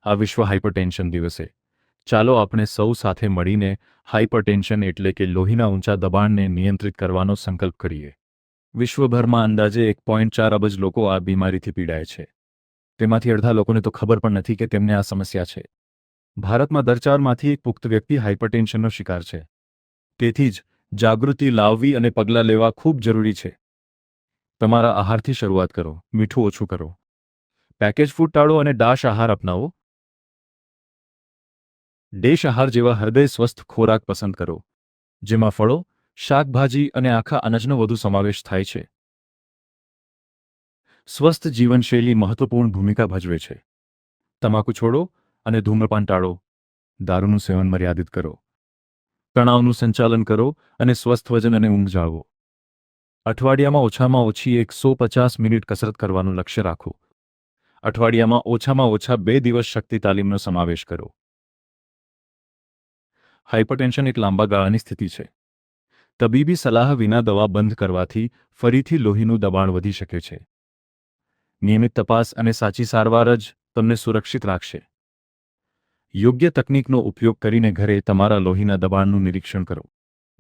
આ વિશ્વ હાઇપરટેન્શન દિવસે ચાલો આપણે સૌ સાથે મળીને હાઇપરટેન્શન એટલે કે લોહીના ઊંચા દબાણને નિયંત્રિત કરવાનો સંકલ્પ કરીએ. વિશ્વભરમાં અંદાજે 1.4 અબજ લોકો આ બીમારીથી પીડાય છે. તેમાંથી અડધા લોકોને તો ખબર પણ નથી કે તેમને આ સમસ્યા છે. ભારતમાં દર 4માંથી એક પુખ્ત વ્યક્તિ હાઇપરટેન્શનનો શિકાર છે. તેથી જ જાગૃતિ લાવવી અને પગલાં લેવા ખૂબ જરૂરી છે. તમારા આહારથી શરૂઆત કરો, મીઠું ઓછું કરો, પેકેજ ફૂડ ટાળો અને ડાશ આહાર અપનાવો. દેશ આહાર જેવા હૃદય સ્વસ્થ ખોરાક પસંદ કરો, જેમાં ફળો, શાકભાજી અને આખા અનાજનો વધુ સમાવેશ થાય છે. સ્વસ્થ જીવનશૈલી મહત્વપૂર્ણ ભૂમિકા ભજવે છે. તમાકુ છોડો અને ધૂમ્રપાન ટાળો, દારૂનું સેવન મર્યાદિત કરો, તણાવનું સંચાલન કરો અને સ્વસ્થ વજન અને ઊંઘ જાળવો. અઠવાડિયામાં ઓછામાં ઓછી 150 મિનિટ કસરત કરવાનું લક્ષ્ય રાખો. અઠવાડિયામાં ઓછામાં ઓછા 2 દિવસ શક્તિ તાલીમનો સમાવેશ કરો. હાઇપરટેન્શન એક લાંબા ગાળાની સ્થિતિ છે. તબીબી સલાહ વિના દવા બંધ કરવાથી ફરીથી લોહીનું દબાણ વધી શકે છે. નિયમિત તપાસ અને સાચી સારવાર જ તમને સુરક્ષિત રાખશે. યોગ્ય તકનીકનો ઉપયોગ કરીને ઘરે તમારા લોહીના દબાણનું નિરીક્ષણ કરો.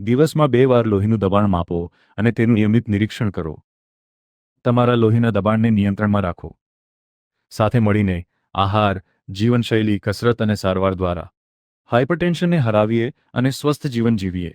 દિવસમાં 2 વાર લોહીનું દબાણ માપો અને તેનું નિયમિત નિરીક્ષણ કરો. તમારા લોહીના દબાણને નિયંત્રણમાં રાખો. સાથે મળીને આહાર, જીવનશૈલી, કસરત અને સારવાર દ્વારા હાઇપરટેન્શનને હરાવીએ અને સ્વસ્થ જીવન જીવીએ.